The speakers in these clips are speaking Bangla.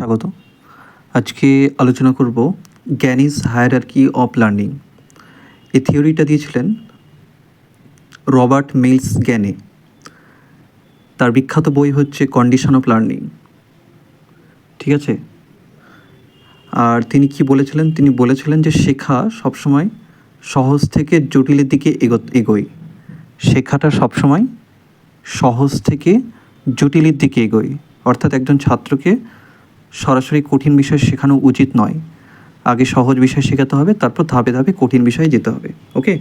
স্বাগত। আজকে আলোচনা করব গ্যানিস হায়ারার্কি অফ লার্নিং। এই থিওরিটা দিয়েছিলেন রবার্ট মিলস গ্যানে। তার বিখ্যাত বই হচ্ছে কন্ডিশন অফ লার্নিং। ঠিক আছে, আর তিনি কি বলেছিলেন? তিনি বলেছিলেন যে শেখা সবসময় সহজ থেকে জটিলের দিকে এগোয়। শেখাটা সবসময় সহজ থেকে জটিলের দিকে এগোয়, অর্থাৎ একজন ছাত্রকে সরাসরি কঠিন বিষয় শেখানো উচিত নয়। আগে সহজ বিষয় শেখাতে হবে, তারপর ধাপে ধাপে কঠিন বিষয়ে যেতে হবে। ওকে,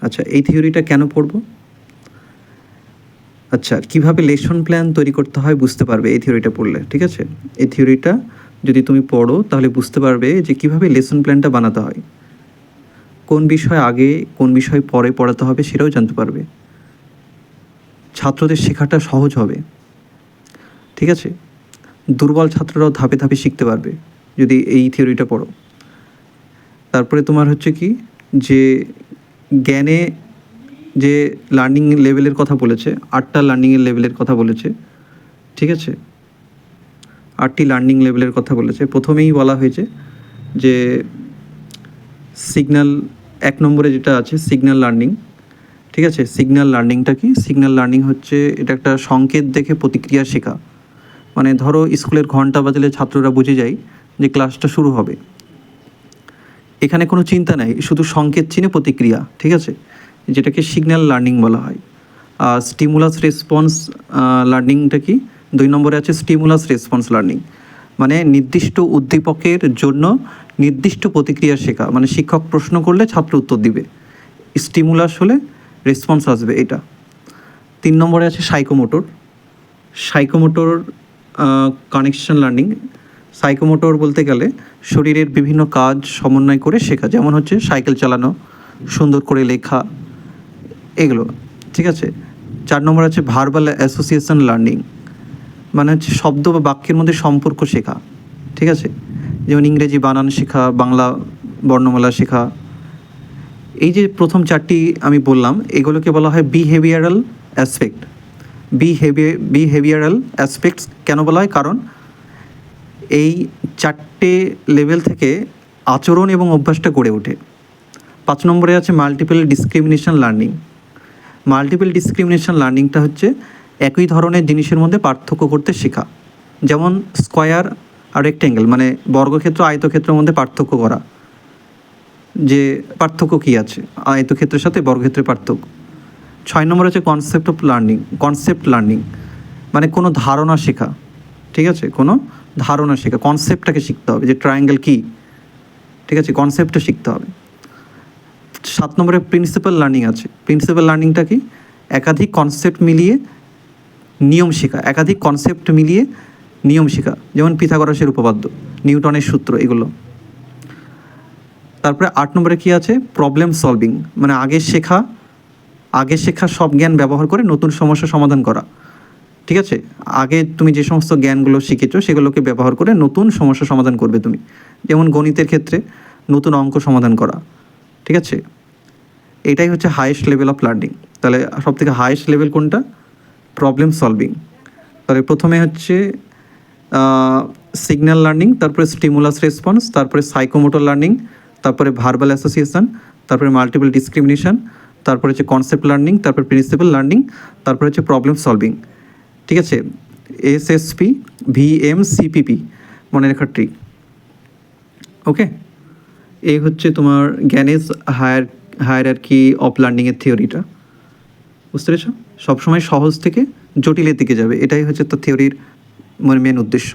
আচ্ছা, এই থিওরিটা কেন পড়ব? আচ্ছা, কিভাবে লেসন প্ল্যান তৈরি করতে হয় বুঝতে পারবে এই থিওরিটা পড়লে। ঠিক আছে, এই থিওরিটা যদি তুমি পড়ো তাহলে বুঝতে পারবে যে কিভাবে লেসন প্ল্যানটা বানাতে হয়, কোন বিষয় আগে কোন বিষয় পরে পড়াতে হবে সেটাও জানতে পারবে। ছাত্রদের শেখাটা সহজ হবে। ঠিক আছে, দুর্বল ছাত্ররাও ধাপে ধাপে শিখতে পারবে যদি এই থিওরিটা পড়ো। তারপরে তোমার হচ্ছে কি, যে জ্ঞানে যে লার্নিং লেভেলের কথা বলেছে, 8টা লার্নিংয়ের লেভেলের কথা বলেছে। ঠিক আছে, 8টি লার্নিং লেভেলের কথা বলেছে। প্রথমেই বলা হয়েছে যে সিগন্যাল, 1 নম্বরে যেটা আছে সিগন্যাল লার্নিং। ঠিক আছে, সিগন্যাল লার্নিংটা কি? সিগন্যাল লার্নিং হচ্ছে এটা একটা সংকেত দেখে প্রতিক্রিয়া শেখা। মানে ধরো স্কুলের ঘন্টা বাজলে ছাত্ররা বুঝে যায় যে ক্লাসটা শুরু হবে। এখানে কোনো চিন্তা নেই, শুধু সংকেত চিনে প্রতিক্রিয়া। ঠিক আছে, যেটাকে সিগন্যাল লার্নিং বলা হয়। আর স্টিমুলাস রেসপন্স লার্নিংটা কি? 2 নম্বরে আছে স্টিমুলাস রেসপন্স লার্নিং, মানে নির্দিষ্ট উদ্দীপকের জন্য নির্দিষ্ট প্রতিক্রিয়া শেখা। মানে শিক্ষক প্রশ্ন করলে ছাত্র উত্তর দিবে, স্টিমুলাস হলে রেসপন্স আসবে, এটা। 3 নম্বরে আছে psychomotor. Psychomotor connection learning. Psychomotor বলতে গেলে শরীরের বিভিন্ন কাজ সমন্বয় করে শেখা, যেমন হচ্ছে সাইকেল চালানো, সুন্দর করে লেখা, এগুলো। ঠিক আছে, 4 নম্বর আছে ভার্বাল অ্যাসোসিয়েশন লার্নিং, মানে হচ্ছে শব্দ বা বাক্যের মধ্যে সম্পর্ক শেখা। ঠিক আছে, যেমন ইংরেজি বানান শেখা, বাংলা বর্ণমালা শেখা। এই যে প্রথম 4টি আমি বললাম, এগুলোকে বলা হয় বিহেভিয়ারাল অ্যাসপেক্ট। বিহেভিয়ারাল অ্যাসপেক্টস কেন বলা হয়? কারণ এই 4টে লেভেল থেকে আচরণ এবং অভ্যাসটা গড়ে ওঠে। 5 নম্বরে আছে multiple discrimination learning. Multiple discrimination লার্নিংটা হচ্ছে একই ধরনের জিনিসের মধ্যে পার্থক্য করতে শেখা, যেমন স্কোয়ার আর রেক্ট্যাঙ্গেল, মানে বর্গক্ষেত্র আয়তক্ষেত্রের মধ্যে পার্থক্য করা, যে পার্থক্য কী আছে আয়তক্ষেত্রের সাথে বর্গক্ষেত্রের পার্থক্য। 6 নম্বর আছে কনসেপ্ট লার্নিং, মানে কোনো ধারণা শেখা। ঠিক আছে, কোনো ধারণা শেখা, কনসেপ্টটাকে শিখতে হবে, যে ট্রায়াঙ্গেল কী। ঠিক আছে, কনসেপ্টটা শিখতে হবে। 7 নম্বরে প্রিন্সিপাল লার্নিং আছে। প্রিন্সিপাল লার্নিংটা কি? একাধিক কনসেপ্ট মিলিয়ে নিয়ম শেখা, একাধিক কনসেপ্ট মিলিয়ে নিয়ম শেখা, যেমন পিথাগোরাসের উপপাদ্য, নিউটনের সূত্র, এগুলো। তারপরে 8 নম্বরে কী আছে? প্রবলেম সলভিং, মানে আগে শেখা সব জ্ঞান ব্যবহার করে নতুন সমস্যা সমাধান করা। ঠিক আছে, আগে তুমি যে সমস্ত জ্ঞানগুলো শিখেছো সেগুলোকে ব্যবহার করে নতুন সমস্যা সমাধান করবে তুমি, যেমন গণিতের ক্ষেত্রে নতুন অঙ্ক সমাধান করা। ঠিক আছে, এটাই হচ্ছে হাইয়েস্ট লেভেল অফ লার্নিং। তাহলে সবথেকে হাইয়েস্ট লেভেল কোনটা? Problem solving. তাহলে প্রথমে হচ্ছে সিগন্যাল লার্নিং, তারপরে স্টিমুলাস রেসপন্স, তারপরে সাইকোমোটর লার্নিং, তারপরে ভার্বাল অ্যাসোসিয়েশন, তারপরে মাল্টিপল ডিসক্রিমিনেশন, তারপরে হচ্ছে কনসেপ্ট লার্নিং, তারপরে প্রিন্সিপাল লার্নিং, তারপরে হচ্ছে প্রবলেম সলভিং। ঠিক আছে, SSP VMCPP মনে রাখার ট্রিক। ওকে, এই হচ্ছে তোমার গ্যানেস হায়ারার্কি অফ লার্নিংয়ের থিওরিটা। বুঝতে পেরেছ? সবসময় সহজ থেকে জটিলের দিকে যাবে, এটাই হচ্ছে তো থিওরির মেন উদ্দেশ্য।